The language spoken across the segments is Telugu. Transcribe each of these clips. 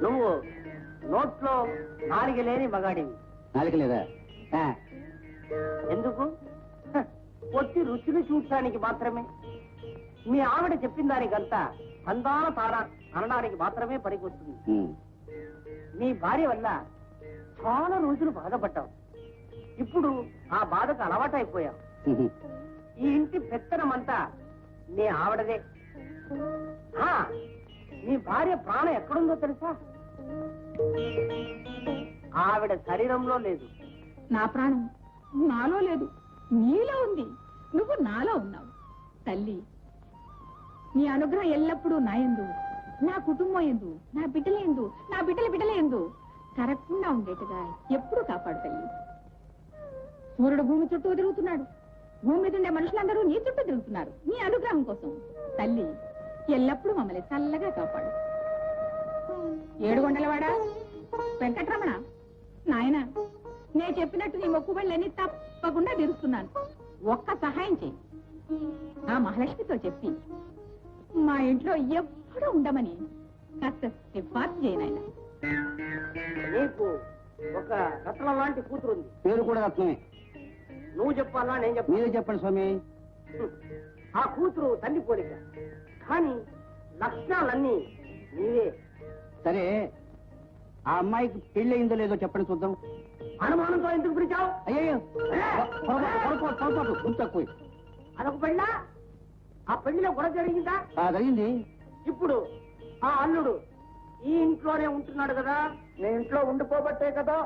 నువ్వు నోట్లో నాలుగు లేని మగాడివి. నాలుగు లేదా? ఎందుకు? పొట్టి రుచిని చూడటానికి మాత్రమే. మీ ఆవిడ చెప్పిన దానికంతా అందాల తారా అనడానికి మాత్రమే పనికొస్తుంది. నీ భార్య వల్ల చాలా రోజులు బాధపడ్డావు. ఇప్పుడు ఆ బాధకు అలవాటైపోయావు. ఈ ఇంటి పెత్తనమంతా నీ ఆవిడదే. నీ భార్య ప్రాణం ఎక్కడుందో తెలుసా? ఆవిడ శరీరంలో లేదు. నా ప్రాణం నాలో లేదు, నీలో ఉంది. నువ్వు నాలో ఉన్నావు. తల్లి, నీ అనుగ్రహం ఎల్లప్పుడూ నా యందు, నా కుటుంబం యందు, నా బిడ్డల యందు, నా బిడ్డల యందు కరెక్ట్గా ఉండేట్టుగా ఎప్పుడు కాపాడు తల్లి. సూర్యుడు భూమి చుట్టూ తిరుగుతున్నాడు. భూమి మీద ఉండే మనుషులందరూ నీ చుట్టూ తిరుగుతున్నారు నీ అనుగ్రహం కోసం. తల్లి, ఎల్లప్పుడూ మమ్మల్ని చల్లగా కాపాడు. ఏడుగొండలవాడా, వెంకటరమణ, నాయన, నేను చెప్పినట్టు నీ మొక్కుబళ్ళని తప్పకుండా తీరుస్తున్నాను. ఒక్క సహాయం చెయ్యి. ఆ మహాలక్ష్మితో చెప్పి మా ఇంట్లో ఎప్పుడూ ఉండమని కాస్త సిఫార్సు చేయనాయన. నీకు ఒక రత్నం లాంటి కూతురుంది. పేరు కూడా రత్నమే. నువ్వు చెప్పాలా నేను చెప్పాలి? మీరే చెప్పండి స్వామి. ఆ కూతురు తల్లి పోలిక, కానీ లక్షణాలన్నీ నీవే. సరే, ఆ అమ్మాయికి పెళ్లి అయిందో లేదో చెప్పండి చూద్దాం. అనుమానంతో ఎందుకు పిలిచావు? అయ్యో, తక్కువ. అదొక పెళ్ళా? ఆ పెళ్లిలో గొడవ జరిగిందా? జరిగింది. ఇప్పుడు ఆ అల్లుడు ఈ ఇంట్లోనే ఉంటున్నాడు కదా. నేను ఇంట్లో ఉండిపోబట్టే కదా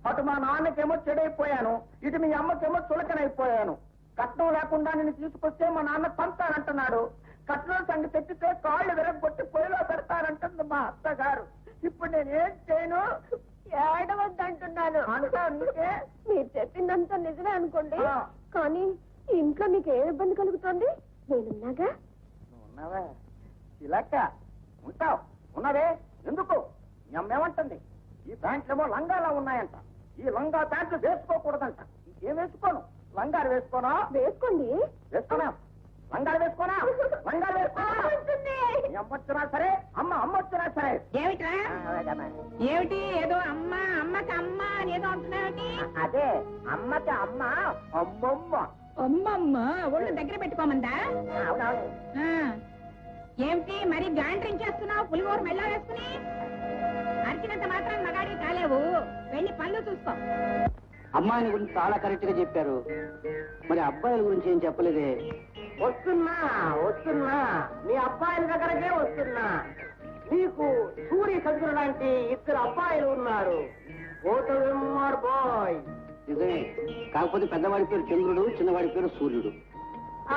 అటు మా నాన్నకేమో చెడైపోయాను, ఇటు మీ అమ్మకేమో చులకనైపోయాను. కట్నం లేకుండా నేను తీసుకొస్తే మా నాన్న పంతానంటున్నాడు. కట్నం సంగతి తెచ్చితే కాళ్ళు విరగొట్టి పొయ్యిలో పెడతానంటుంది మా అత్తగారు. ఇప్పుడు నేనేం చేయను? ఏడవద్దంటున్నాను. అనుకే మీరు చెప్పిందంతా నిజమే అనుకోండి, కానీ ఇంట్లో మీకు ఏ ఇబ్బంది కలుగుతోంది? నేనున్నాగా. ఉన్నావా? ఇలాక ఉంటావు. ఉన్నవే ఎందుకు? మీ అమ్మ ఏమంటుంది? ఈ ప్యాంట్లేమో లంగాలా ఉన్నాయంట. ఈ లంగా ప్యాంట్లు వేసుకోకూడదంట. ఇంకేం వేసుకోను? లంగాలు వేసుకోనా? వేసుకోండి. వేసుకోనా? లంగాలు వేసుకోనా? లంగాలు వేసుకోనా? అమ్మ వచ్చినా సరే, అమ్మ వచ్చినా సరే. ఏమిట్రా? ఏమిటి ఏదో అమ్మ అమ్మకి అమ్మ అనేదో అంటున్నావు? అదే అమ్మకి అమ్మ అమ్మమ్మ. అమ్మమ్మ ఒళ్ళు దగ్గర పెట్టుకోమందా? అవునవును. ఏమిటి మరి గాండ్రించేస్తున్నావు? పులిహోర మెల్ల వేసుకుని అరిచినంత మాత్రం మగాడి కాలేవు. వెళ్ళి పళ్ళు చూసుకో. అమ్మాయిని గురించి చాలా కరెక్ట్ గా చెప్పారు. మరి అబ్బాయిల గురించి ఏం చెప్పలేదే? వస్తున్నా మీ అబ్బాయిల దగ్గరకే వస్తున్నా. నీకు సూర్య చంద్రుడు లాంటి ఇద్దరు అబ్బాయిలు ఉన్నారు. బాయ్ నిజమే. కాకపోతే పెద్దవాడి పేరు చంద్రుడు, చిన్నవాడి పేరు సూర్యుడు.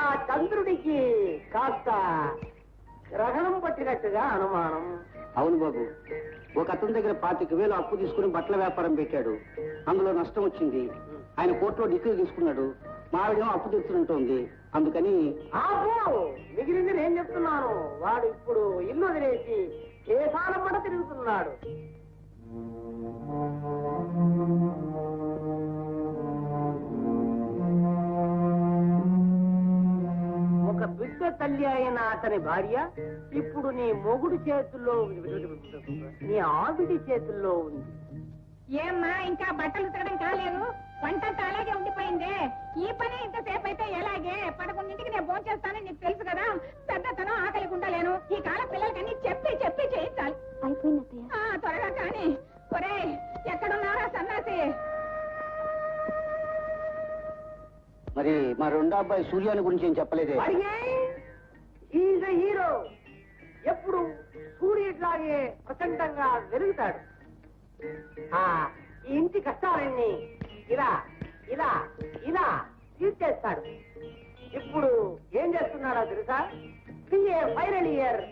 ఆ చంద్రుడికి కాస్త గ్రహణం పట్టినట్టుగా అనుమానం. అవును బాబు, ఒక అతని దగ్గర 25,000 అప్పు తీసుకుని బట్టల వ్యాపారం పెట్టాడు. అందులో నష్టం వచ్చింది. ఆయన కోర్టులో డిగ్రీ తీసుకున్నాడు. మావిడేమో అప్పు తెచ్చుకుంటోంది. అందుకని మిగిలింది నేను చెప్తున్నాను. వాడు ఇప్పుడు ఇల్లు వదిలేసి కేసాల పడ తిరుగుతున్నాడు. ఒక బిడ్డ తల్లి అయిన అతని భార్య ఇప్పుడు నీ మొగుడు చేతుల్లో, నీ ఆవిడి చేతుల్లో ఉంది. ఏమ్మా, ఇంకా బట్టలు ఉతకడం కాలేదు? వంటంతా అలాగే ఉండిపోయిందే. ఈ పని ఇంతసేపు అయితే ఎలాగే? 11ంటికి నేను ఫోన్ చేస్తానని నీకు తెలుసు కదా. పెద్దతనం ఆకలి ఉండలేను. ఈ కాలం పిల్లలకన్నీ చెప్పి చెప్పి చేయించాలి. అయిపోయింది. త్వరగా కానీ. ఒరే, ఎక్కడున్నారా సన్నాసి? మరి మా రెండో అబ్బాయి సూర్యాని గురించి ఏం చెప్పలేదే? హీరో ఎప్పుడు సూర్యుడిలాగే ప్రచండంగా వెలుగుతాడు. ఈ ఇంటి కష్టాలన్నీ ఇలా ఇలా ఇలా తీర్చేస్తాడు. ఇప్పుడు ఏం చేస్తున్నాడో తెలుసా? BA final year.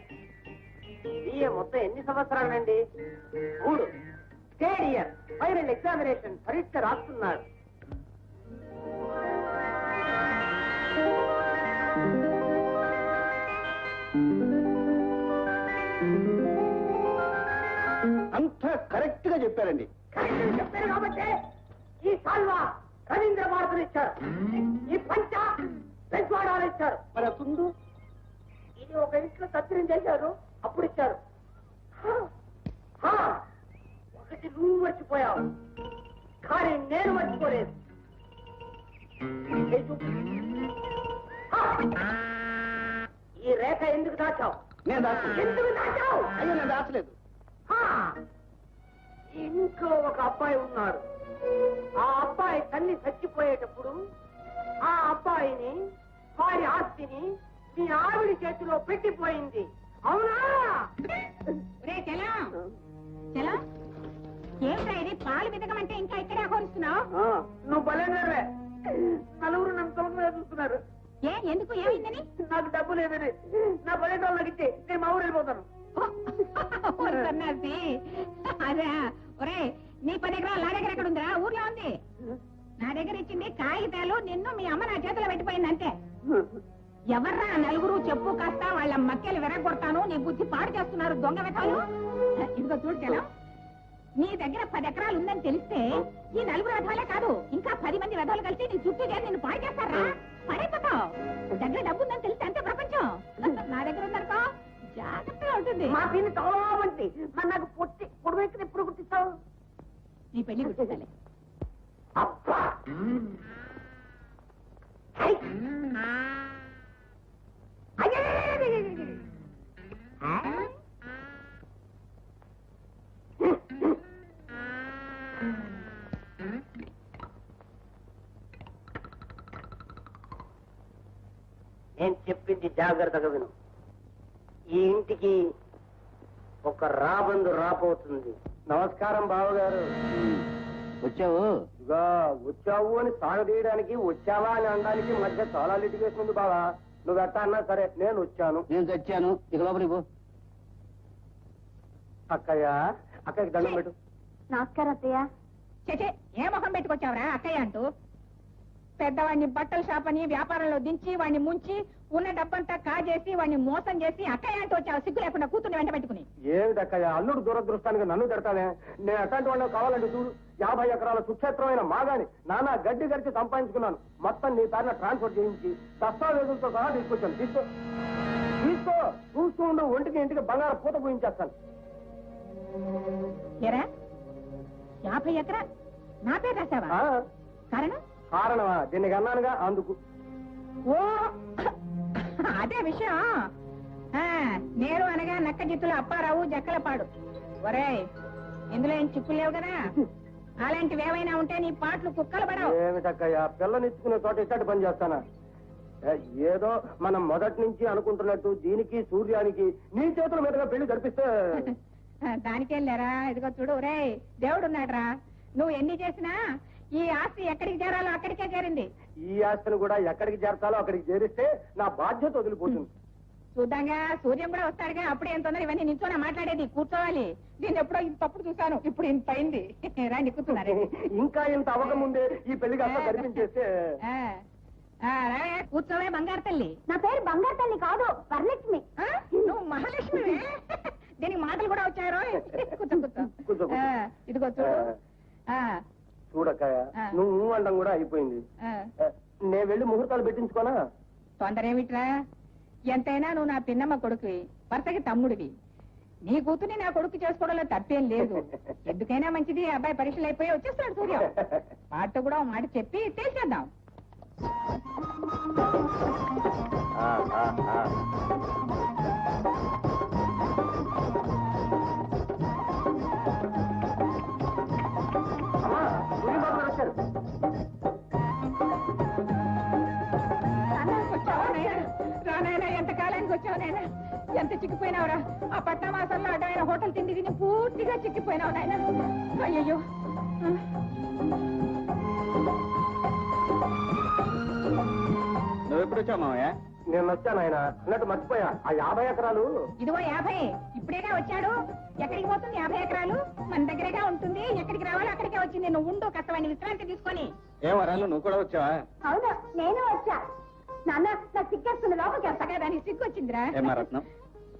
బిఏ మొత్తం ఎన్ని సంవత్సరాలండి? 3. థర్డ్ ఇయర్ ఫైనల్ ఎగ్జామినేషన్ పరీక్ష రాస్తున్నాడు. అంతా కరెక్ట్ గా చెప్పారండి. చెప్పారు కాబట్టి ఈ సాల్వా రవీంద్ర భారతులు ఇచ్చారు. ఈ పంచ పెంచవాడాలు ఇచ్చారు. మరి భోజనం చేశారు, అప్పుడు ఇచ్చారు. ఒకటి నువ్వు మర్చిపోయావు, కానీ నేను మర్చిపోలేదు. ఈ రేఖ ఎందుకు దాచావు? నేను దాచలేదు. ఎందుకు దాచావు? అయ్యో నేను దాచలేదు. ఇంట్లో ఒక అబ్బాయి ఉన్నాడు. ఆ అబ్బాయి తల్లి చచ్చిపోయేటప్పుడు ఆ అబ్బాయిని, వారి ఆస్తిని మీ ఆవిడ చేతిలో పెట్టిపోయింది, అవునా? ఏమిటా ఇది? పాలు వెతకమంటే ఇంకా ఇక్కడే కోరుస్తున్నావు? నువ్వు బలేనవే. నలుగురు నన్ను తొలగ చూస్తున్నారు. ఎందుకు? ఏమైందని? నాకు డబ్బు లేదని నా బలేటోళ్ళకి ఇచ్చి నేను మా ఊరు వెళ్ళిపోతాను. సన్నాసి, అదే. ఒరే, నీ 10 ఎకరాలు నా దగ్గర ఎక్కడ ఉందా? ఊర్లో ఉంది. నా దగ్గర ఇచ్చింది కాగితాలు, నిన్ను మీ అమ్మ నా చేతిలో పెట్టిపోయింది అంతే. ఎవర్రా నలుగురు? చెప్పు కాస్త, వాళ్ళ మక్కెలు విరగొడతాను. నీ బుద్ధి పాడు చేస్తున్నారు దొంగ వెతాలు. ఇదిగో చూడు చలం, నీ దగ్గర 10 ఎకరాలు ఉందని తెలిస్తే ఈ నలుగురు వెధాలే కాదు, ఇంకా 10 మంది వెధాలు కలిసి నీ చుట్టూ చేరి నిన్ను పాడు చేస్తారా? పడైపోతావు. దగ్గర డబ్బు ఉందని తెలిస్తే అంతే ప్రపంచం. నా దగ్గర ఉందనుకో జాగ్రత్తగా ఉంటుంది. మా పిన్ని చాలా మంచి. మరి నాకు పొడుగు ఎక్కడ ఎప్పుడు గుర్తిస్తావు? నీ పెళ్లి గుర్తించాలి. అబ్బా, నేను చెప్పింది జాగ్రత్తగా విను. ఈ ఇంటికి ఒక రాబందు రాబోతుంది. నమస్కారం బావగారు. వచ్చావు? ఇదిగా వచ్చావు అని సాగదీయడానికి, వచ్చావా అని అనడానికి మధ్య చాలా లిటిగేషన్ ఉంది బావా. నువ్వు ఎట్టా అన్నా సరే, నేను వచ్చాను. నేను చచ్చాను. ఇక లోపలికి పో. అక్కయ్యకి దండం పెట్టు. నమస్కారం అత్తయ్య. చేచే, ఏ ముఖం పెట్టుకొచ్చావురా అక్కయ్య అంటూ? పెద్దవాడిని బట్టల షాప్ అని వ్యాపారంలో దించి, వాడిని ముంచి, ఉన్న డబ్బంతా కాజేసి, వాడిని మోసం చేసి అక్కయ్య అంటూ వచ్చావు సిగ్గు లేకుండా కూతుర్ని వెంట పెట్టుకుని. ఏమిటి అక్కయ్య, అల్లుడు దురదృష్టానికి నన్ను తిడతానే? నేను అట్లాంటి వాళ్ళు కావాలంటే చూడు, 50 ఎకరాల సుక్షేత్రమైన మాగాని నానా గడ్డి గడిచి సంపాదించుకున్నాను. మొత్తం నీ పేరున ట్రాన్స్ఫర్ చేయించి దస్తావేజులతో సహా తీసుకొచ్చాను. తీసుకో చూస్తూ ఉండు, ఒంటికి ఇంటికి బంగారం పూత పూయించేస్తాను. ఏరా 50 ఎకరా నా పేరు రాసావా? కారణం? కారణమా? దీనికి అన్నానుగా అందుకు. ఓ అదే విషయం. నేను అనగా నక్క జిత్తుల అప్పారావు జక్కలపాడు. ఒరే, ఇందులో ఏం చిక్కులు లేవు కదా? అలాంటివి ఏమైనా ఉంటే నీ పాటలు కుక్కలు పడవు. ఏమిటక్కయ్యా, పిల్లనిచ్చుకునే చోట ఇచ్చటి పని చేస్తానా? ఏదో మనం మొదటి నుంచి అనుకుంటున్నట్టు దీనికి సూర్యానికి నీ చేతుల మీదుగా పెళ్లి జరిపిస్తే దానికేం లేరా. ఇదిగో చూడు, ఒరే దేవుడున్నాడ్రా. నువ్వు ఎన్ని చేసినా ఈ ఆస్తి ఎక్కడికి చేరాలో అక్కడికే చేరింది. ఈ ఆస్తిని కూడా ఎక్కడికి చేర్చాలో అక్కడికి చేరిస్తే నా బాధ్యత వదిలిపోతుంది. చూద్దాంగా, సూర్యం కూడా వస్తాడుగా, అప్పుడే ఎంత తొందర ఇవన్నీ నిల్చోనా మాట్లాడేది? కూర్చోవాలి. నేను ఎప్పుడో తప్పుడు చూశాను, ఇప్పుడు ఇంత అయింది. రాండి కూర్చున్నారు. ఇంకా ఇంత అవ్వకముందే ఈ పెళ్లికి అంతా కనిపించేస్తే కూర్చోవే బంగారు తల్లి. నా పేరు బంగారు తల్లి కాదు, వరలక్ష్మి. నువ్వు మహాలక్ష్మి. దీనికి మాటలు కూడా వచ్చారు. కూర్చో. ఇదిగో చూడు. చూడక్కయ్య, నువ్వు అండం కూడా అయిపోయింది. నేను వెళ్ళి ముహూర్తాలు పెట్టించుకోనా? తొందర ఏమిట్రా? ఎంతైనా నువ్వు నా పిన్నమ్మ కొడుకువి, భర్తకి తమ్ముడివి. నీ కూతుర్ని నా కొడుకు చేసుకోవడంలో తప్పేం లేదు. ఎందుకైనా మంచిది, అబ్బాయి పరీక్షలు అయిపోయి వచ్చేస్తాడు సూర్యం. వాటితో కూడా మాట చెప్పి తేల్చేద్దాం. ఎంతకాలానికి వచ్చావు నాయన? ఎంత చిక్కిపోయినావురా? ఆ పట్టణవాసంలో అడ్డమైన హోటల్ తిండి తిని పూర్తిగా చిక్కిపోయినావు నాయన. అయ్యయ్యో, నువ్వు ఎప్పుడు వచ్చావు మామయ్య? నేను వచ్చాను ఆయన అన్నట్టు మర్చిపోయా. ఆ 50 ఎకరాలు ఇదిగో 50 ఇప్పుడేగా వచ్చాడు. ఎక్కడికి పోతుంది 50 ఎకరాలు? మన దగ్గరగా ఉంటుంది. ఎక్కడికి రావాలో అక్కడికే వచ్చింది. నువ్వు ఉండు, కష్టమైన విశ్రాంతి తీసుకొని. ఏ వరాలు, నువ్వు కూడా వచ్చావా? అవును, నేను వచ్చా. నాన్న, నాకు సిగ్గేస్తుంది, లోపలికి వెళ్తా. దానికి సిగ్గు వచ్చిందిరా. ఏమా రత్నం,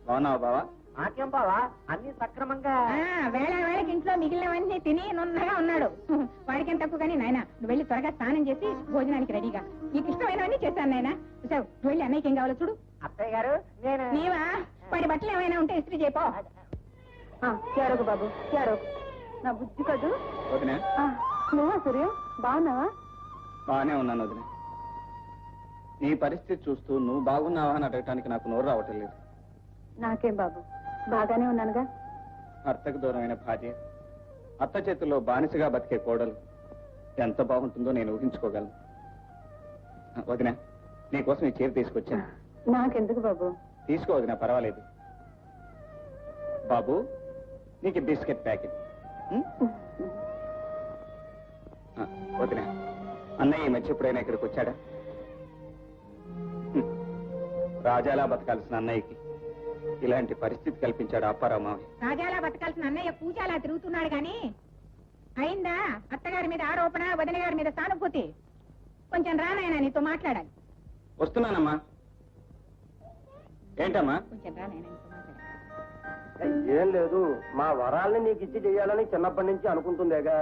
బాగున్నావా బావా? నాకేం బావా, అన్ని సక్రమంగా వేళ వేళకి ఇంట్లో మిగిలినవన్నీ తిని నున్నగా ఉన్నాడు. వాడికేం తక్కువ కానీ నాయన, నువ్వు వెళ్ళి త్వరగా స్నానం చేసి భోజనానికి రెడీగా. నీకు ఇష్టమైనవన్నీ చేశాను నాయన. చూసావు, నువ్వు వెళ్ళి అన్నయ్యకి ఏం కావాలో చూడు. అత్తయ్య గారు, నేను నీవా? వాడి బట్టలు ఏమైనా ఉంటే ఇస్త్రీ చేయపో. చేరొక బాబు చేరొక. నా బుద్ధి కదూ. వదినా నువ్వా సూర్య? బాగున్నావా? బాగానే ఉన్నాను వదినా. నీ పరిస్థితి చూస్తూ నువ్వు బాగున్నావా అని అడగటానికి నాకు నోరు రావటం లేదు. నాకేం బాబు, బాగానే ఉన్నానుగా. భర్తకు దూరమైన భార్య, అత్త చేతుల్లో బానిసగా బతికే కోడలు ఎంత బాగుంటుందో నేను ఊహించుకోగలను. వదినా, నీకోసం ఈ చీర తీసుకొచ్చాను. నాకెందుకు బాబు? తీసుకో వదినా, పర్వాలేదు. బాబు, నీకు బిస్కెట్ ప్యాకెట్. వదినా, అన్నయ్య ఈ మధ్య ఎప్పుడైనా ఇక్కడికి వచ్చాడా? రాజాలా బతకాల్సిన అన్నయ్యకి ఇలాంటి పరిస్థితి కల్పించాడు అప్పారావు మావయ్య. రాజాలా బతకాల్సిన అన్నయ్య పూజాలా తిరుగుతున్నాడు గాని అయిందా అత్తగారి మీద ఆరోపణ, వదిన గారి మీద సానుభూతి? కొంచెం రానాయనా, నీతో మాట్లాడాలి. వస్తున్నానమ్మా. ఏంటమ్మా? కొంచెం రానాయనా, నీతో మాట్లాడాలి. ఏం లేదు, మా వరాల్ని నీకు ఇచ్చి చెయ్యాలని చిన్నప్పటి నుంచి అనుకుంటుందేగా.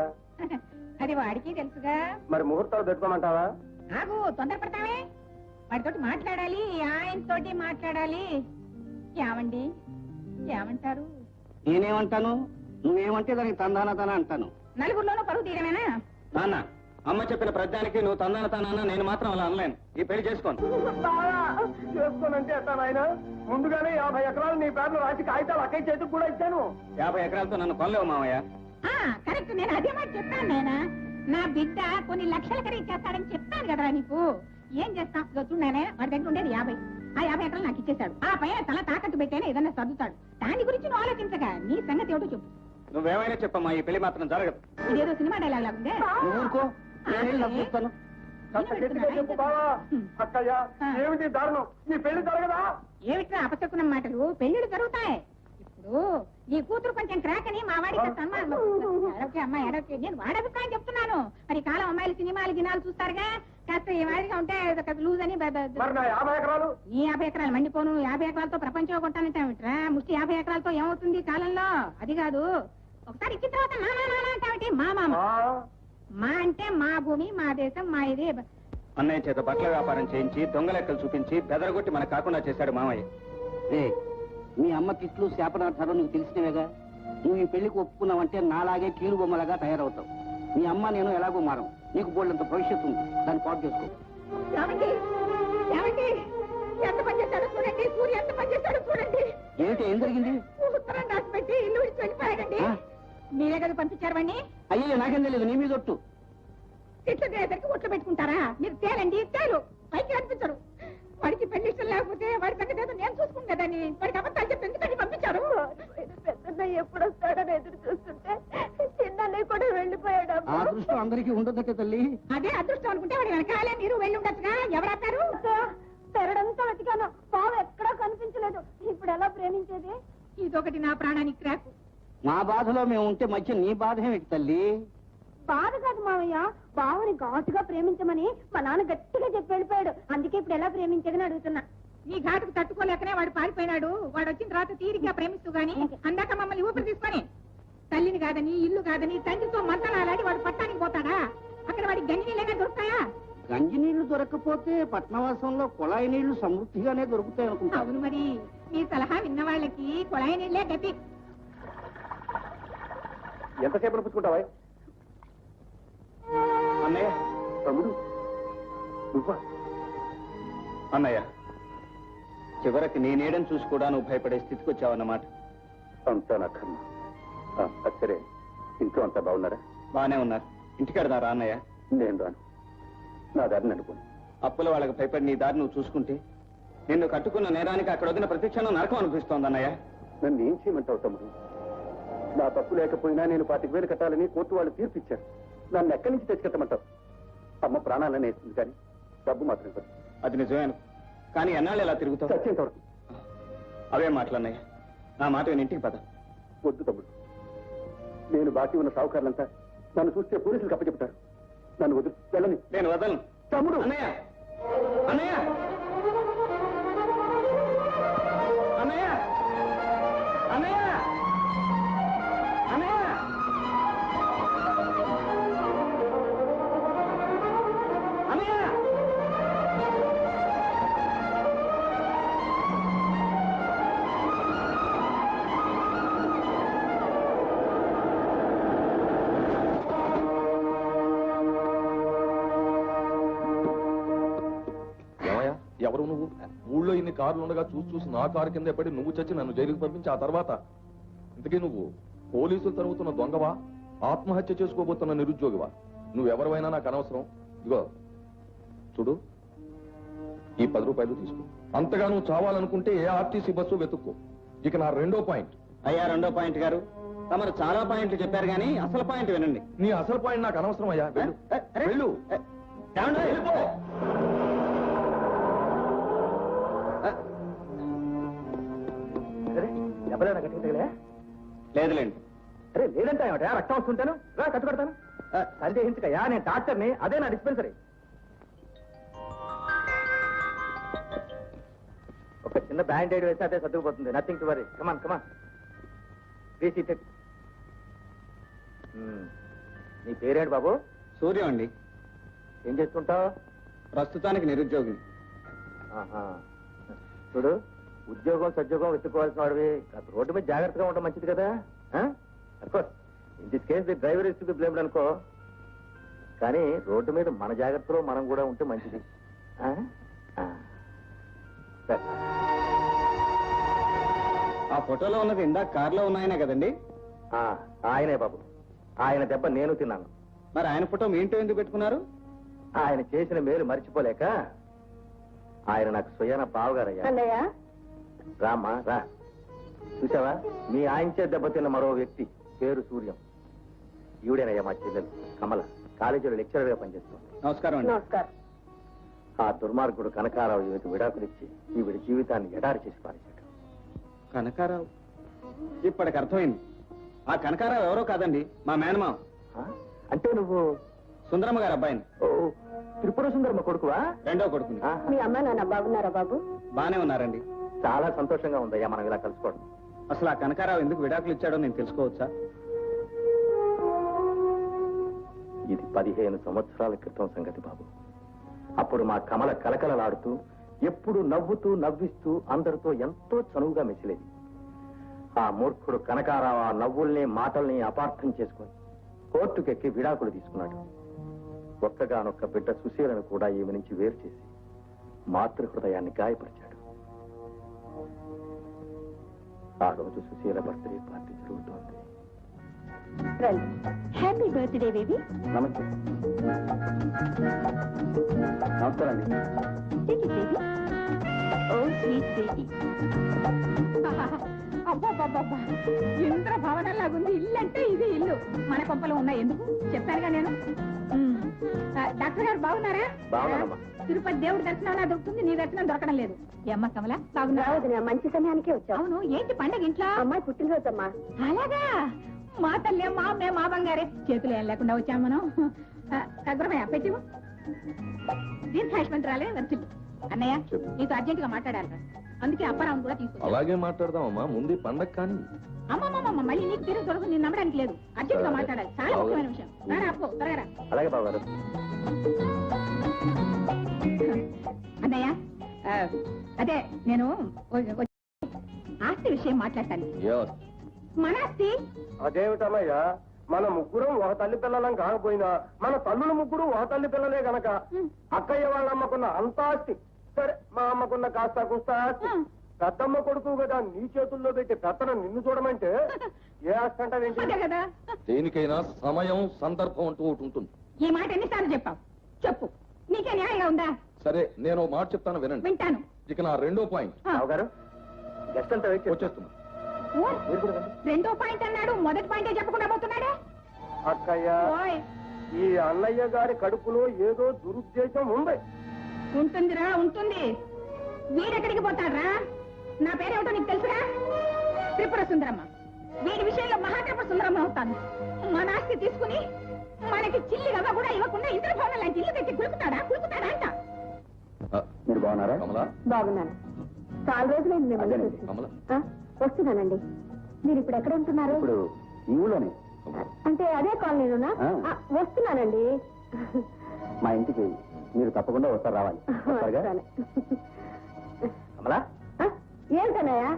అది వాడికి తెలుసుగా. మరి ముహూర్తాలు పెట్టుకోమంటావా? ఆగు, తొందరపడతావే. వాడితోటి మాట్లాడాలి, ఆయనతోటి మాట్లాడాలి. ఏమండి, ఏమంటారు? నేనేమంటాను? నువ్వేమంటే దానికి తందానతాన అంటాను. నలుగురిలోనూ పరువు తీయడమేనా? నాన్న, అమ్మ చెప్పిన ప్రతిదానికి నువ్వు తందానతానా? నేను మాత్రం అలా అనలేను. ఈ పెళ్లి చేసుకోను. చేసుకోనంటే ఎట్టా నాయన? ముందుగానే 50 ఎకరాలు నీ పేర్లు రాసి కాగితాలు అక్కడి చేతికి కూడా ఇచ్చాను. 50 ఎకరాలతో నన్ను కొనలేవు మావయ్య. కరెక్ట్, నేను అదే మాట చెప్పాను నాయన. నా బిడ్డ కొన్ని లక్షల ఖరీదు చేస్తాడని చెప్పాను కదరా నీకు. ఏం చేస్తాం? చూడానే, వాడి దగ్గర ఉండేది 50. ఆ 50 ఎకరాలు నాకు ఇచ్చేశాడు. ఆ పైన తల తాకట్టు పెట్టేనే ఏదన్నా సర్దుతాడు. దాని గురించి నువ్వు ఆలోచించగా నీ సంగతి ఏమిటో చెప్పు. నువ్వేమైనా చెప్పమ్మా, ఈ పెళ్లి మాత్రం జరగదు. ఇదేదో సినిమా డైలాగ్ లాగుందే. నువ్వు ఊరుకో, నేను నవ్వుతాను. కాస్త గట్టిగా చెప్పు బావా. అక్కయ్య, ఏమిటి దారుణం? నీ పెళ్లి జరగదా? ఏమిట్రా అపశకునం మాటలు? పెళ్లిళ్ళు జరుగుతాయి. ఇప్పుడు నీ కూతురు కొంచెం క్రాక్ అని మా వాడికి సన్మానం. ఎడవకే అమ్మా, ఎడవకే. నేను వాడి అభిప్రాయం చెప్తున్నాను. మరి కాలం అమ్మాయిలు సినిమాలు గినాలు చూస్తారుగా. కాస్త ఈ వాడిగా ఉంటే లూజ్ అని. మరి నా 50 ఎకరాలు? ఈ 50 ఎకరాలు మండిపోను. 50 ఎకరాలతో ప్రపంచం కొంటానంటావిట్రా? ముష్టి 50 ఎకరాలతో ఏమవుతుంది కాలంలో? అది కాదు, ఒకసారి ఇచ్చిన తర్వాత నా అంటావిటి? మా మామ. మా అంటే మా భూమి, మా దేశం, మా ఇది. అన్నయ్య చేత బట్టల వ్యాపారం చేయించి దొంగ లెక్కలు చూపించి బెదరగొట్టి మనకు కాకుండా చేశాడు మామయ్య. మీ అమ్మ తిట్లు శాపనార్థాలు నీకు తెలిసినవేగా. నువ్వు ఈ పెళ్లికి ఒప్పుకున్నావంటే నాలాగే కీలు బొమ్మలాగా తయారవుతావు. మీ అమ్మ నేను ఎలాగో మారం. నీకు బోళ్ళంత భవిష్యత్తు ఉంది, దాన్ని పాటు చేసుకో. ఏమండి, ఏమండి, ఎంత పని చేశాడో చూడండి. సూర్య ఎంత పని చేశాడో చూడండి. ఏమిటి, ఏం జరిగింది? ఉత్తరం రాసి పెట్టి ఇల్లు విడిచి వెళ్ళిపోయాడండి. మీరే కదా పంపించారు వాడిని? అయ్యో, నాకేం తెలియదు. నీ మీద ఒట్టు. తిట్లు తినేసరికి ఒట్లు పెట్టుకుంటారా? మీరు తేలండి, తేలు. పైకి కనిపించరు. వాడికి పెళ్లి ఇష్టం లేకపోతే వాడి సంగతి ఏదో నేను చూసుకుంటుందని వాడికి అబద్ధాలు చెప్పి ఎందుకని పంపించారు? పెద్దన్నయ్య ఎప్పుడు వస్తాడని ఎదురు చూస్తుంటే చిన్నన్నయ్య కూడా వెళ్ళిపోయాడు. ఆ అదృష్టం అందరికీ ఉండదట తల్లి. అదే అదృష్టం అనుకుంటే వాడి వెనకాలే మీరు వెళ్ళి ఉండొచ్చుగా. ఎవరాపారు? పెరడంతా వెతికాను, పావు ఎక్కడా కనిపించలేదు. ఇప్పుడు ఎలా ప్రేమించేది? ఇదొకటి నా ప్రాణానికి క్రాకు. మా బాధలో మేము ఉంటే మధ్య నీ బాధ ఏమిటి తల్లి? బాధ కాదు మావయ్య, బావని ఘాటుగా ప్రేమించమని మా నాన్న గట్టిగా చెప్పి వెళ్ళిపోయాడు. అందుకే ఇప్పుడు ఎలా ప్రేమించేదని అడుగుతున్నా. నీ ఘాటుకు తట్టుకోలేకనే వాడు పారిపోయినాడు. వాడు వచ్చిన తర్వాత తీరిగ్గా ప్రేమిస్తూ గాని అందాక మమ్మల్ని ఊపిరి తీసుకొని తల్లిని కాదని, ఇల్లు కాదని, తండ్రితో మంతనాలాడి వాడు పట్టానికి పోతాడా? అక్కడ వాడికి గంజి నీళ్ళగా దొరుకుతాయా? గంజి నీళ్లు దొరకకపోతే పట్నవాసంలో కుళాయి నీళ్లు సమృద్ధిగానే దొరుకుతాయి అనుకుంటా. అవును, మరి నీ సలహా విన్న వాళ్ళకి కుళాయి నీళ్లే గతి. ఎంతసేపు పుచ్చుకుంటావా? అన్నయ్య, తమ్ముడు నువ్వా? అన్నయ్య, చివరికి నీ నీడని చూసి కూడా నువ్వు భయపడే స్థితికి వచ్చావన్నమాట. అంతా నా కర్మ. సరే, ఇంట్లో అంతా బాగున్నారా? బానే ఉన్నారు. ఇంటికెడదారా అన్నయ్య? నేను రాను, నా దారిని అనుకోను. అప్పుల వాళ్ళకి భయపడి నీ దారి నువ్వు చూసుకుంటే నిన్ను కట్టుకున్న నేరానికి అక్కడ వదిన ప్రతిక్షణం నరకం అనిపిస్తోంది అన్నయ్య. నన్ను ఏం చేయమంటావు తమ్ముడు? నా తప్పు లేకపోయినా నేను 25,000 కట్టాలని కోర్టు వాళ్ళు తీర్పిచ్చారు. నన్ను ఎక్కడి నుంచి తెచ్చుకెట్టమంటావు? అమ్మ ప్రాణాలనే వేస్తుంది, కానీ డబ్బు మాత్రం ఇవ్వదు. అది నిజమేను, కానీ ఎన్నాళ్ళు ఎలా తిరుగుతావు? చచ్చేంత వరకు. అవే మాటలన్నయ్య, నా మాట విని ఇంటికి పద. వద్దు తమ్ముడు, నేను బాకీ ఉన్న సావుకారులంతా నన్ను చూస్తే పోలీసులకు అప్పచెప్తారు. నన్ను వద్దు, వెళ్ళని. నేను వదలను తమ్ముడు. అన్నయ్య, అన్నయ్య, అన్నయ్య, అన్నయ్య, అన్నయ్య. అన్నయ్య, ఎవరు నువ్వు? ఊళ్ళో ఇన్ని కార్లు ఉండగా చూసి నా కారు కింద పడి నువ్వు చచ్చి నన్ను జైలుకి పంపించి ఆ తర్వాత ఇంతకీ నువ్వు పోలీసులు తరుగుతున్న దొంగవా, ఆత్మహత్య చేసుకోబోతున్న నిరుద్యోగివా? నువ్వెవరైనా నాకు అనవసరం. ఇదిగో చూడు, ఈ 10 రూపాయలు తీసుకో. అంతగా నువ్వు చావాలనుకుంటే ఏ ఆర్టీసీ బస్సు వెతుక్కో. ఇక నా రెండో పాయింట్. అయ్యా, రెండో పాయింట్ గారు, తమరు చాలా పాయింట్లు చెప్పారు కానీ అసలు పాయింట్ వినండి. నీ అసలు పాయింట్ నాకు అనవసరం అయ్యా. వెళ్ళు వెళ్ళు. ఏమండి? వెళ్ళిపో. ఎవరైనా కట్టించగలే? లేదులేండి. అరే లేదంటే ఏమిటా? రక్తం వస్తుంటాను, రా కట్టు కడతాను. సందేహించకయ్యా, నేను డాక్టర్ని, అదే నా డిస్పెన్సరీ. ఒక చిన్న బ్యాండేడ్ వేస్తే అదే సర్దుకుపోతుంది. Nothing to worry. Come on come on. నీ పేరేంటి బాబు? సూర్యం అండి. ఏం చేస్తుంటావు? ప్రస్తుతానికి నిరుద్యోగి. చూడు, ఉద్యోగం సద్యోగం వెతుక్కోవాల్సిన వాడివి. కాస్త రోడ్డు మీద జాగ్రత్తగా ఉండడం మంచిది కదా. Of course in this case the driver is to be blamed అనుకో, కానీ రోడ్డు మీద మన జాగ్రత్తలో మనం కూడా ఉంటే మంచిది. సరే. ఆ ఫోటోలో ఉన్నది ఇందాక కారులో ఉన్నాయనే కదండి? ఆయనే బాబు. ఆయన దెబ్బ నేను తిన్నాను. మరి ఆయన ఫోటో మీ ఇంట్లో ఎందుకు పెట్టుకున్నారు? ఆయన చేసిన మేలు మర్చిపోలేక. ఆయన నాకు స్వయాన బావగారయ్యా. రామ్మా రా. చూసావా, మీ ఆయనచే దెబ్బతిన్న మరో వ్యక్తి, పేరు సూర్యం. ఈవిడేనయ్యా మా చెల్లెలు కమల, కాలేజీలో లెక్చరర్ గా పనిచేస్తాం. నమస్కారం అండి. నమస్కారం. ఆ దుర్మార్గుడు కనకారావు ఈవికి విడాకులిచ్చి ఈవిడి జీవితాన్ని ఎడారి చేసి పారేశాడు. కనకారావు? ఇప్పటికి అర్థమైంది. ఆ కనకారావు ఎవరో కాదండి, మా మేనమామ. అంటే నువ్వు సుందరమ్మ గారు అబ్బాయిని. ఓ, త్రిపుర సుందరమ్మ కొడుకువా? రెండో కొడుకుని. మీ అమ్మ నాన్న బాగున్నారా బాబు? బానే ఉన్నారండి. చాలా సంతోషంగా ఉందయ్యా మనం ఇలా కలుసుకోవడం. అసలు ఆ కనకారావు ఎందుకు విడాకులు ఇచ్చాడో నేను తెలుసుకోవచ్చా? ఇది 15 సంవత్సరాల క్రితం సంగతి బాబు. అప్పుడు మా కమల కలకలలాడుతూ, ఎప్పుడు నవ్వుతూ నవ్విస్తూ అందరితో ఎంతో చనువుగా మెసిలేది. ఆ మూర్ఖుడు కనకారావు ఆ నవ్వుల్ని మాటల్ని అపార్థం చేసుకుని కోర్టుకెక్కి విడాకులు తీసుకున్నాడు. ఒక్కగానొక్క బిడ్డ సుశీలను కూడా ఈమె నుంచి వేరు చేసి మాతృహృదయాన్ని గాయపరిచాడు. ఆ రోజు సుశీల బర్త్డే పార్టీ జరుగుతోంది. Happy birthday baby. నమస్తే. నమస్కారం అండి. ఓ స్వీట్ బేబీ. అబ్బాబ్బాబ్బా, ఇంద్ర భవనంలాగుంది. ఇల్లు అంటే ఇది ఇల్లు. మన కొంపలో ఉన్నాయి. ఎందుకు చెప్పానుగా నేను. డాక్టర్ గారు బాగున్నారా? బాగున్నానమ్మా. తిరుపతి దేవుడి దర్శనం దొరుకుతుంది, నీ దర్శనం దొరకడం లేదు. ఏమ్మా కమల, బాగున్నారా? మంచి సమయానికే వచ్చావు. అవును, ఏంటి పండగ ఇంట్లో? అమ్మాయి పుట్టినరోజమ్మా. అలాగా? మా తల్లి, మా అమ్మే, మా బంగారే. చేతులు ఏం లేకుండా వచ్చాం మనం. తగ్గరమయ్య పెట్టివు. దీర్ఘాయుష్మంతురాలే వచ్చింది. అన్నయ్య, నీతో అర్జెంట్ గా మాట్లాడాలి. అందుకే అప్పారావు కూడా తీసుకొచ్చాను. అలాగే మాట్లాడదామమ్మా, ముందు పండగ కానీ. అమ్మమ్మమ్మ, మళ్ళీ నీకు తిరిగి దొరకదు. నేను నమ్మడానికి లేదు. అర్జెంట్ గా మాట్లాడాలి. చాలా ముఖ్యమైన విషయం. రారా అప్పు, త్వరగా రా. అలాగే బాబు గారు. అన్నయ్య, అదే నేను ఆస్తి విషయం మాట్లాడతాను. మన ఆస్తి అదేమిటమ్మయ్యా, మన ముగ్గురం ఒక తల్లి పిల్లలం కాకపోయినా మన తల్లుల ముగ్గురు ఒక తల్లి పిల్లలే గనక అక్కయ్య వాళ్ళ అమ్మకున్న అంత ఆస్తి, సరే మా అమ్మకున్న కాస్త కుస్త ఆస్తి, పెద్దమ్మ కొడుకు కదా నీ చేతుల్లో పెట్టి పెత్తనం నిన్ను చూడమంటే ఏ ఆస్తి అంటావేంటి? అదే కదా. దేనికైనా సమయం సందర్భం అంటూ ఒకటి ఉంటుంది. ఈ మాట ఎన్నిసార్లు చెప్పావు? చెప్పు, నీకే న్యాయంగా ఉందా? సరే, నేను ఒక మాట చెప్తాను వినండి. వింటాను. ఇక నా రెండో పాయింట్. రావు గారు, గెస్ట్ అంతా వెయిట్ వచ్చేస్తున్నా. ఓ, రెండో పాయింట్ అన్నాడు, మొదటి పాయింటే చెప్పకుండా పోతున్నాడే. అక్కయ్య, ఓయ్, ఈ అన్నయ్య గారి కడుపులో ఏదో దురుద్దేశం ఉంది. ఉంటుందిరా, ఉంటుంది. వీడెక్కడికి పోతాడ్రా? నా పేరేమిటో నీకు తెలుసురా? త్రిపుర సుందరమ్మ. వీడి విషయంలో మహాత్రిపుర సుందరమ్మ అవుతాను. మన ఆస్తి తీసుకుని మనకి చిల్లి రవ్వ కూడా ఇవ్వకుండా ఇంద్రభవనం లాంటి ఇల్లు కట్టి కులుకుతాడా అంట. మీరు బాగున్నారా? కమలా, బాగున్నాను. చాలా రోజులైంది మిమ్మల్ని చూసి. కమలా. వస్తున్నానండి. మీరు ఇప్పుడు ఎక్కడ ఉంటున్నారు? ఇప్పుడు ఈ ఊళ్ళోనే. అంటే అదే కాలనీలోనా? వస్తున్నానండి. మా ఇంటికి మీరు తప్పకుండా వస్తారు, రావాలి. వస్తాను. కమలా, ఏంటన్నయ్యా?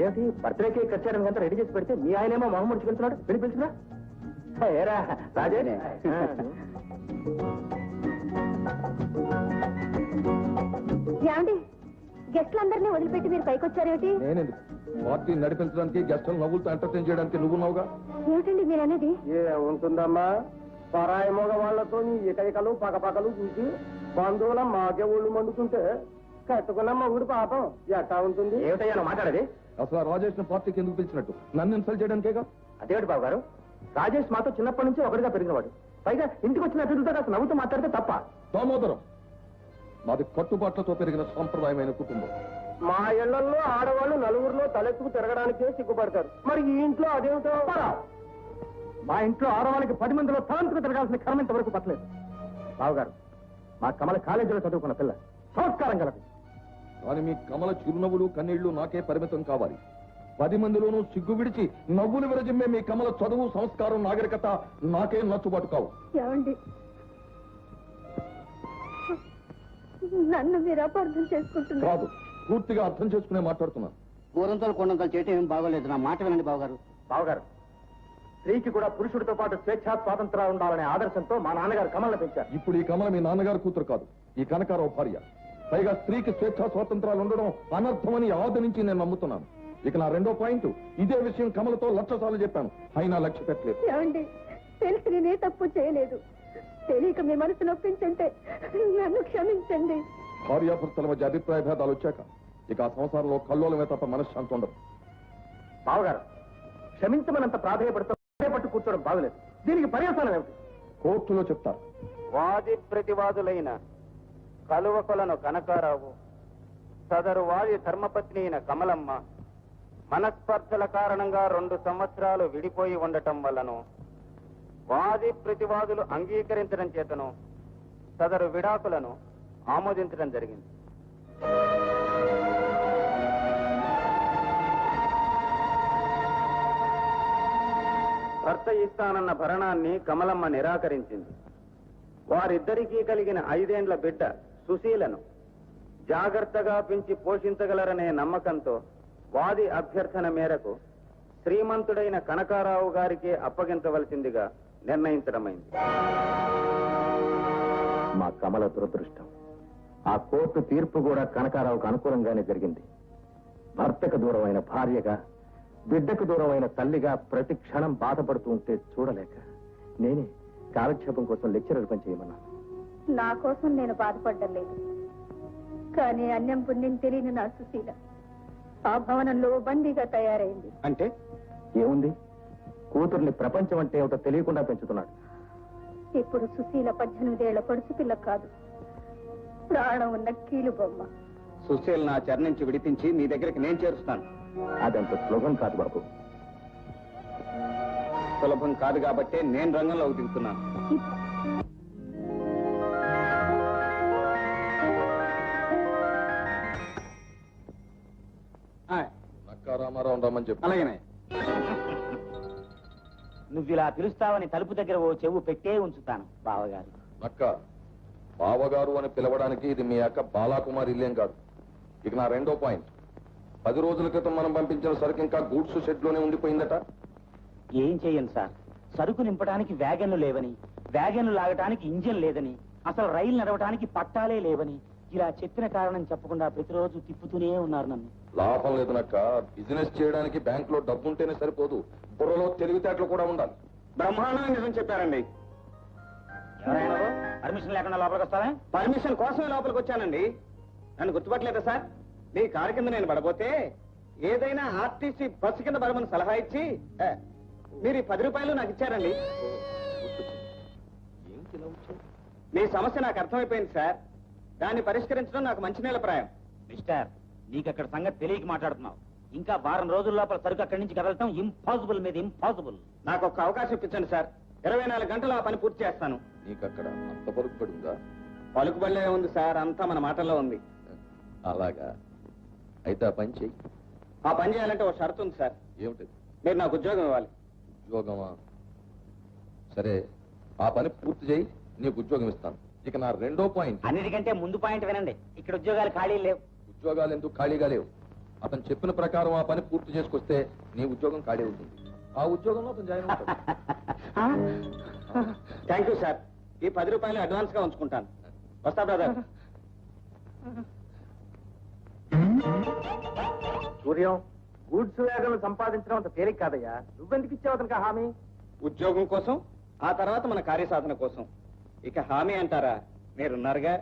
ఏమిటి బర్త్డే కేక్ కట్ చేయడం కంతా రెడీ చేసి పెడితే మీ ఆయనేమో మొహం ముడుచుకెళ్తున్నాడు. వెళ్ళి పిలుచురా. ఏరా రాజే. ఏమండి గెస్ట్లందరినీ వదిలిపెట్టి మీరు పైకి వచ్చారేమిటి? నేనెందుకు పార్టీ నడిపించడానికి గెస్టులు నవ్వులతో ఎంటర్టైన్ చేయడానికి నువ్వున్నావుగా. ఏమిటండి మీరు అనేది? ఉంటుందమ్మా పరాయి మగ వాళ్లతో నీ ఇకైకలు పకపకలు చూసి బంధువుల మాకే ఊళ్ళు మండుతుంటే కట్టుకున్న మగుడు పాపం ఎట్టా ఉంటుంది? ఏమిటయ్యా మాట్లాడేది? అసలు రాజేష్ పార్టీకి ఎందుకు పిలిచినట్టు? నన్ను ఇన్సల్ట్ చేయడానికేగా. అదేమిటి బాబు గారు, రాజేష్ మాతో చిన్నప్పటి నుంచి ఒకటిగా పెరిగినవాడు. పైగా ఇంటికి వచ్చిన అతిథులతో కాస్త నవ్వుతూ మాట్లాడితే తప్ప? దామోదరం, మాది కట్టుబాట్లతో పెరిగిన సాంప్రదాయమైన కుటుంబం. మా ఇళ్లలో ఆడవాళ్ళు నలుగురిలో తలెత్తుకు తిరగడానికే సిగ్గుపడతారు. మరి ఈ ఇంట్లో అదేమిటో? మా ఇంట్లో ఆడవాళ్ళకి 10 మందిలో తలంతుకు తిరగాల్సిన కర్మ ఇంతవరకు పట్టలేదు. బావగారు, మా కమల కాలేజీలో చదువుకున్న పిల్ల, సంస్కారం కలదు. కానీ మీ కమల చిరునవ్వులు కన్నీళ్లు నాకే పరిమితం కావాలి. 10 మందిలోనూ సిగ్గు విడిచి నవ్వులు విరజిమ్మే మీ కమల చదువు, సంస్కారం, నాగరికత నాకే నచ్చుబాటు కావు. ఏమండి నన్ను మీరు అపార్థం చేసుకుంటున్నారు. కాదు, పూర్తిగా అర్థం చేసుకునే మాట్లాడుతున్నాను. కూరంతలు కొండంతలు చేయటం ఏం బాగోలేదు. నా మాట వినండి బావగారు. బావగారు, స్త్రీకి కూడా పురుషుడితో పాటు స్వేచ్ఛా స్వాతంత్రాలు ఉండాలనే ఆదర్శంతో మా నాన్నగారు కమలను పెంచారు. ఇప్పుడు ఈ కమల మీ నాన్నగారు కూతురు కాదు, ఈ కనకారావు భార్య. పైగా స్త్రీకి స్వేచ్ఛా స్వాతంత్రాలు ఉండడం అనర్థమని ఆది నుంచి నేను నమ్ముతున్నాను. ఇక నా రెండో పాయింట్, ఇదే విషయం కమలతో 1,00,000 సార్లు చెప్పాను, అయినా లక్ష్య పెట్టలేదు. ఏమండి తెలిసి నేనే తప్పు చేయలేదు. తెలియక మీ మనసు నొప్పించంటే నన్ను క్షమించండి. భార్యాభర్తల మధ్య అభిప్రాయ భేదాలు వచ్చాక ఇక ఆ సంసారంలో కల్లోలమే తప్ప మనశ్శాంతి ఉండదు. బావగారు, క్షమించమనంత పట్టు కూర్చోవడం బాగలేదు. దీనికి పర్యవసానం ఏమిటి? కోర్టులో చెప్తారు. వాది ప్రతివాదులైన కలువకొలను కనకారావు, సదరు వాది ధర్మపత్ని అయిన కమలమ్మ మనస్పర్ధల కారణంగా 2 సంవత్సరాలు విడిపోయి ఉండటం వల్లను వాది ప్రతివాదులు అంగీకరించడం చేతను సదరు విడాకులను ఆమోదించడం జరిగింది. భర్త ఇస్తానన్న భరణాన్ని కమలమ్మ నిరాకరించింది. వారిద్దరికీ కలిగిన 5 ఏండ్ల బిడ్డ సుశీలను జాగ్రత్తగా పెంచి పోషించగలరనే నమ్మకంతో వాది అభ్యర్థన మేరకు శ్రీమంతుడైన కనకారావు గారికే అప్పగించవలసిందిగా నిర్ణయించడమైంది. మా కమల దురదృష్టం, ఆ కోర్టు తీర్పు కూడా కనకారావుకు అనుకూలంగానే జరిగింది. భర్తకు దూరమైన భార్యగా, బిడ్డకు దూరమైన తల్లిగా ప్రతి క్షణం బాధపడుతూ ఉంటే చూడలేక నేనే కాలక్షేపం కోసం లెక్చరర్ పని చేయమన్నాను. నా కోసం నేను బాధపడ్డం లేదు, కానీ అన్యం పుణ్యం తెలియని నా సుశీల ఆ భవనంలో బందీగా తయారైంది. అంటే ఏముంది, కూతుర్ని ప్రపంచం అంటే ఏమిటో తెలియకుండా పెంచుతున్నాడు. ఇప్పుడు సుశీల 18 ఏళ్ల పడుచు పిల్ల కాదు, ప్రాణం ఉన్న కీలు బొమ్మ. సుశీల్ నా చెర నుంచి విడిపించి మీ దగ్గరికి నేను చేరుస్తాను. అదంత సులభం కాదు బాబు. సులభం కాదు కాబట్టే నేను రంగంలోకి దిగుతున్నాను. నక్కా రామారావు రమ్మని చెప్పు. అలాగేనే. నువ్వు ఇలా పిలుస్తావని తలుపు దగ్గర ఓ చెవు పెట్టే ఉంచుతాను బావగారు. నక్క, బావగారు అని పిలవడానికి ఇది మీ అక్క బాలాకుమారి ఇల్లేం కాదు. ఇక నా రెండో పాయింట్, 10 రోజుల క్రితం మనం పంపించిన సరుకు ఇంకా గూడ్స్ షెడ్ లోనే ఉండిపోయిందట. ఏం చెయ్యను సార్, సరుకు నింపడానికి వ్యాగన్లు లేవని, వ్యాగన్లు లాగటానికి ఇంజిన్ లేదని, అసలు రైలు నడవటానికి పట్టాలే లేవని ఇలా చెప్పిన కారణం చెప్పకుండా ప్రతిరోజు తిప్పుతూనే ఉన్నారు నన్ను. లాభం లేదు నక్క, బిజినెస్ చేయడానికి బ్యాంక్ లో డబ్బు ఉంటేనే సరిపోదు, బుర్రలో తెలివితేటలు కూడా ఉండాలి. బ్రహ్మాండంగా నిజం చెప్పారండి. ఎవరైనా పర్మిషన్ లేకుండా లోపలికి వస్తావా? పర్మిషన్ కోసమే లోపలికి వచ్చానండి. నన్ను గుర్తుపట్టలేదా సార్? మీ కారు కింద నేను పడబోతే ఏదైనా ఆర్టీసీ బస్సు కింద పడమని సలహా ఇచ్చి మీరు ఈ 10 రూపాయలు నాకు ఇచ్చారండి. మీ సమస్య నాకు అర్థమైపోయింది సార్. దాన్ని పరిష్కరించడం నాకు మంచి నెల ప్రాయం. మిస్టర్, నీకు అక్కడ సంగతి తెలియక మాట్లాడుతున్నావు. ఇంకా 1 వారం రోజుల లోపల సరుకు అక్కడి నుంచి కదలటం ఇంపాసిబుల్ మీద ఇంపాసిబుల్. నాకు ఒక అవకాశం ఇప్పించండి సార్. 24 గంటలు ఆ పని పూర్తి చేస్తాను. నీకు అక్కడ అంత పలుకుబడి ఉందా? పలుకుబడిలే ఉంది సార్, అంతా మన మాటల్లో ఉంది. అలాగా, అయితే ఆ పని చెయ్యి. ఆ పని చేయాలంటే ఒక షరతు ఉంది సార్. ఏమిటది? మీరు నాకు ఉద్యోగం ఇవ్వాలి. ఉద్యోగమా? సరే, ఆ పని పూర్తి చేయి, నీకు ఉద్యోగం ఇస్తాను. ఇక నా రెండో పాయింట్, అన్నిటికంటే ముందు పాయింట్ వినండి. ఇక్కడ ఉద్యోగాలు ఖాళీ లేవు. ఉద్యోగాలు ఎందుకు ఖాళీగా లేవు? అతను చెప్పిన ప్రకారం ఆ పని పూర్తి చేసుకొస్తే నీ ఉద్యోగం ఖాళీ అవుతుంది. ఆ ఉద్యోగంలో అతను జాయిన్ అవుతాడు. Thank you sir. ఈ 10 రూపాయలు అడ్వాన్స్ గా ఉంచుకుంటాను. వస్తా బ్రదర్. సూర్యం, గూడ్స్ వేగలు సంపాదించడం అంత తేలిక కాదయ్యా. నువ్వెందుకు ఇచ్చావు అతనికి ఆ హామీ? ఉద్యోగం కోసం, ఆ తర్వాత మన కార్యసాధన కోసం. ఇక హామీ అంటారా, మీరున్నారుగా.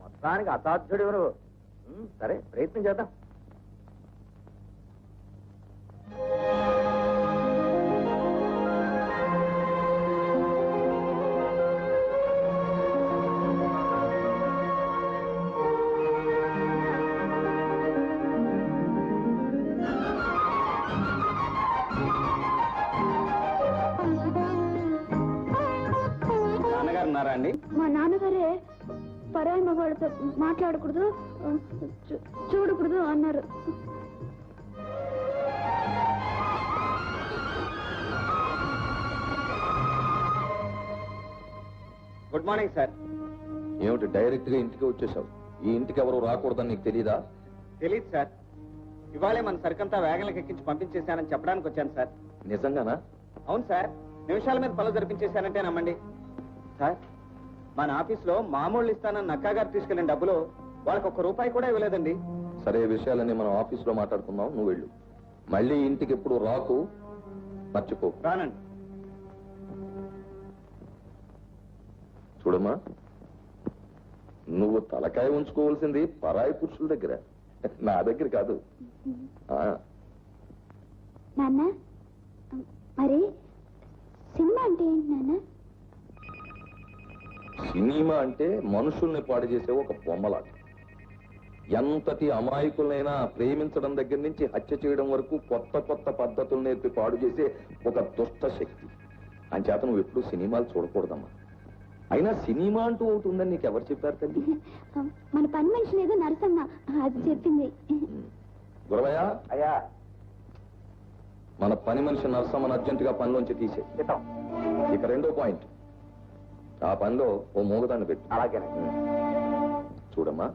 మొత్తానికి అసాధ్యుడు ఎవరు? సరే, ప్రయత్నం చేద్దాం. నాన్నగారు ఉన్నారా అండి? మా నాన్నగారే పరాయి మగవాడితో మాట్లాడకూడదు, చూడకూడదు అన్నారు. Good morning sir. ఏమిటి డైరెక్ట్ గా ఇంటికి వచ్చేసావు? ఈ ఇంటికి ఎవరు రాకూడదని నీకు తెలీదా? తెలీదు సార్. ఇవాళే మన సరుకంతా వేగంలకు ఎక్కించి పంపించేశానని చెప్పడానికి వచ్చాను సార్. నిజంగానా? అవును సార్, నిమిషాల మీద పనులు జరిపించేశానంటే నమ్మండి. సార్, మన ఆఫీస్లో మామూలు ఇస్తానన్న నక్కా గారు తీసుకెళ్లిన డబ్బులు వాళ్ళకి ₹1 కూడా ఇవ్వలేదండి. సరే, విషయాలన్నీ మనం ఆఫీసులో మాట్లాడుకుందాం. నువ్వు వెళ్ళు. మళ్ళీ ఇంటికి ఎప్పుడు రాకు, మర్చిపో. రానండి. చూడమ్మా, నువ్వు తలకాయ ఉంచుకోవాల్సింది పరాయి పురుషుల దగ్గర, నా దగ్గర కాదు. నాన్న, మరి సినిమా అంటే ఏంటి నాన్న? సినిమా అంటే మనుషుల్ని పాడు చేసే ఒక బొమ్మలాట. ఎంతటి అమాయకులైనా ప్రేమించడం దగ్గర నుంచి హత్య చేయడం వరకు కొత్త కొత్త పద్ధతులు నేర్పి పాడు చేసే ఒక దుష్ట శక్తి. అంచేత నువ్వు ఎప్పుడు సినిమాలు చూడకూడదమ్మా. అయినా సినిమా అంటూ ఒకటి ఉందని నీకు ఎవరు చెప్పారు తల్లి? మన పని మనిషి ఏదో నరసమ్మ అది చెప్పింది. గురవయ్య, అయ్యా, మన పని మనిషి నరసమ్మను అర్జెంటుగా పనిలోంచి తీసే. ఇక రెండో పాయింట్, ఆ పనిలో ఓ మూగదాన్ని పెట్టు. అలాగే. చూడమ్మా,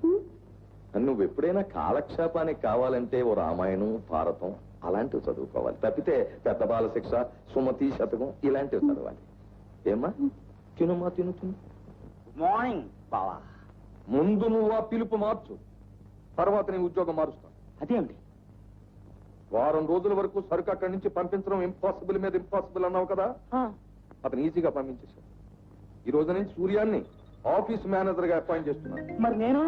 నువ్వు ఎప్పుడైనా కాలక్షేపానికి కావాలంటే ఓ రామాయణం, భారతం అలాంటివి చదువుకోవాలి. తప్పితే పెద్ద బాల శిక్ష, సుమతి శతకం ఇలాంటివి చదవాలి. ఏమ్మా, తినుమా, తిను. గుడ్ మార్నింగ్ బావా. ముందు నువ్వు ఆ పిలుపు మార్చు, తర్వాత నీ ఉద్యోగం మారుస్తాను. అదేమిటి? వారం రోజుల వరకు సరుకు అక్కడి నుంచి పంపించడం ఇంపాసిబుల్ మీద ఇంపాసిబుల్ అన్నావు కదా, అతను ఈజీగా పంపించేశాడు. ఈ రోజు నుంచి సూర్యాన్ని ఆఫీస్ మేనేజర్ గా అపాయింట్ చేస్తున్నాను. మరి నేను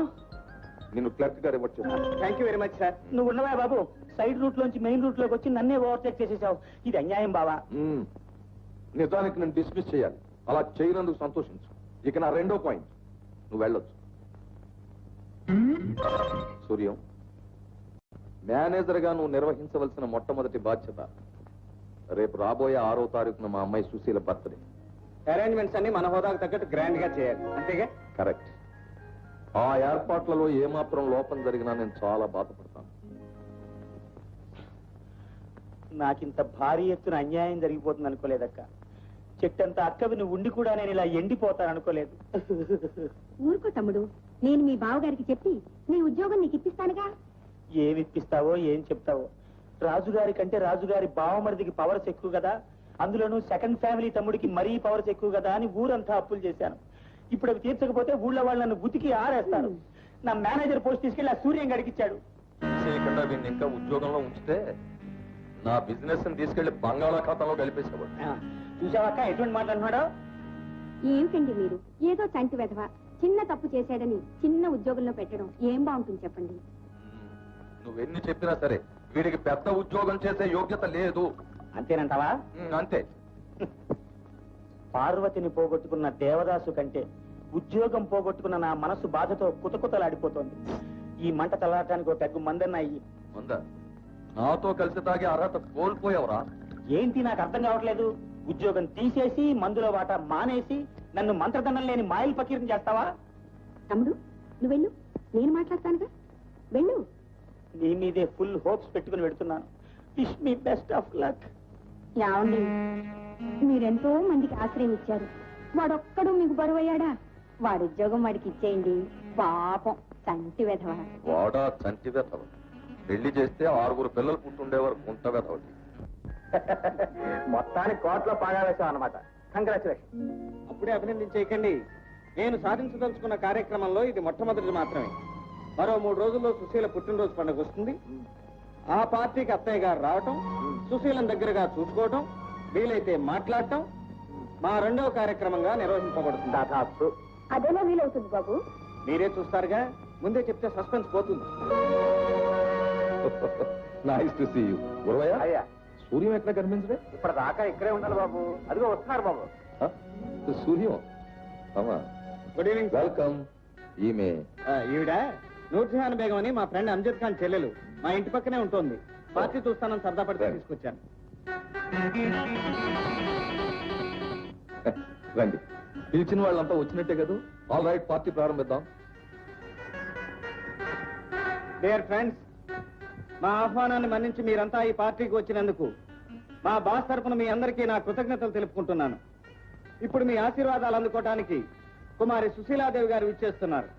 నిన్ను క్లర్క్ గా రివర్ట్ చేస్తాను. Thank you very much sir. నువ్వు ఉన్నవా బాబు? సైడ్ రూట్ లోంచి మెయిన్ రూట్ లోకి వచ్చి నన్నే ఓవర్టేక్ చేసేసావు. ఇది అన్యాయం బావా. నిజానికి నేను డిస్మిస్ చేయాలి. అలా చేయనందుకు సంతోషించు. ఇక నా రెండో పాయింట్, నువ్వు వెళ్ళొచ్చు. సూర్యం, మేనేజర్ గా నువ్వు నిర్వహించవలసిన మొట్టమొదటి బాధ్యత రేపు రాబోయే 6వ తారీఖున మా అమ్మాయి సుశీల బర్త్డే. అరేంజ్మెంట్స్ అన్ని మన హోదాకు తగ్గట్టు గ్రాండ్ గా చేయాలి, అంతేగా? కరెక్ట్. ఆ ఏర్పాట్లలో ఏమాత్రం లోపం జరిగినా నేను చాలా బాధపడతాను. నాకింత భారీ ఎత్తున అన్యాయం జరిగిపోతుంది అనుకోలేదక్క. చెట్టంత అక్కవి నువ్వు ఉండి కూడా నేను ఇలా ఎండిపోతాను అనుకోలేదు. ఊరుకో తమ్ముడు, నేను మీ బావగారికి చెప్పి నీ ఉద్యోగం నీకు ఇప్పిస్తానుగా. ఏమి ఇప్పిస్తావో ఏం చెప్తావో. రాజుగారి కంటే రాజుగారి బావమరిదికి పవర్స్ ఎక్కువ కదా, అందులోనూ సెకండ్ ఫ్యామిలీ తమ్ముడికి మరీ పవర్స్ ఎక్కువ కదా అని ఊరంతా అప్పులు చేశాను. ఇప్పుడు అవి తీర్చకపోతే ఊళ్ళో వాళ్ళు నన్ను ఉతికి ఆరేస్తారు. నా మేనేజర్ పోస్ట్ తీసుకెళ్లి ఆ సూర్యం గడికిచ్చాడు. చేయకుండా వీడిని ఇంకా ఉద్యోగంలో ఉంచితే నా బిజినెస్ ని తీసుకెళ్లి బంగాళాఖాతంలో కలిపేసేవాడు. చూసావాక ఎటువంటి మాట్లాడుతున్నాడో? ఏమిటండి మీరు, ఏదో చంటి వెధవ చిన్న తప్పు చేశాడని చిన్న ఉద్యోగంలో పెట్టడం ఏం బాగుంటుంది చెప్పండి. నువ్వెన్ని చెప్పినా సరే వీడికి పెద్ద ఉద్యోగం చేసే యోగ్యత లేదు. అంతేనంటావా? అంతే. పార్వతిని పోగొట్టుకున్న దేవదాసు కంటే ఉద్యోగం పోగొట్టుకున్న నా మనసు బాధతో కుతకుతలాడిపోతోంది. ఈ మంట తలాటానికి ఒక పెద్ద మందన్నాయి. ఉందా? నాతో కలిసి తాగే అర్హత కోల్పోయావురా. ఏంటి నాకు అర్థం కావట్లేదు. ఉద్యోగం తీసేసి మందులో వాటా మానేసి నన్ను మంత్రదండం లేని మాయలు పకీరం చేస్తావా? తమ్ముడు, నువ్వు వెళ్ళు, నేను మాట్లాడతానుగా, వెళ్ళు. నీ మీదే ఫుల్ హోప్స్ పెట్టుకుని పెడుతున్నాను. Wish me best of luck. ఏమండి, మీరెంతో మందికి ఆశ్రయం ఇచ్చారు, వాడొక్కడు మీకు బరువయ్యాడా? వాడి ఉద్యోగం వాడికి ఇచ్చేయండి. పాపం చంటి వెధవ. వాడా చంటి వెధవ. పెళ్లి చేస్తే 6 పిల్లలు పుట్టుండేవారు గుంట వెధవటి. మొత్తానికి కోట్లో పాగా వేసాం అన్నమాట. కంగ్రాచులేషన్. అప్పుడే అభినందించేయకండి. నేను సాధించదలుచుకున్న కార్యక్రమంలో ఇది మొట్టమొదటిది మాత్రమే. మరో 3 రోజుల్లో సుశీల పుట్టినరోజు పండుగ వస్తుంది. ఆ పార్టీకి అత్తయ్య గారు రావటం, సుశీలం దగ్గరగా చూసుకోవటం, వీలైతే మాట్లాడటం మా రెండవ కార్యక్రమంగా నిర్వహింపబడుతుంది. దాదాపు అదేలా వీలవుతుంది బాబు? మీరే చూస్తారుగా, ముందే చెప్తే సస్పెన్స్ పోతుంది. Nice to see you. Guravayya, అయ్యా సూర్యం ఎట్లా కనిపించడే? ఇప్పుడు దాకా ఇక్కడే ఉండాలి బాబు. అదిగో వస్తున్నారు బాబు. సూర్యం అమ్మా, గుడ్ ఈవినింగ్. వెల్కమ్. ఈమె ఈవిడ నూర్జహాన్ బేగం అని మా ఫ్రెండ్ అంజద్ ఖాన్ చెల్లెలు. మా ఇంటి పక్కనే ఉంటుంది. పార్టీ చూస్తానని సరదా పడితే తీసుకొచ్చాను. రండి. పిలిచిన వాళ్ళంతా వచ్చినట్టే కదా. ఆల్ రైట్, పార్టీ ప్రారంభిద్దాం. డియర్ ఫ్రెండ్స్, మా ఆహ్వానాన్ని మన్నించి మీరంతా ఈ పార్టీకి వచ్చినందుకు మా బాస్ తరపున మీ అందరికీ నా కృతజ్ఞతలు తెలుపుకుంటున్నాను. ఇప్పుడు మీ ఆశీర్వాదాలు అందుకోవడానికి కుమారి సుశీలాదేవి గారు విచ్చేస్తున్నారు.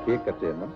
కేక్ కట్ చేయమ్మా.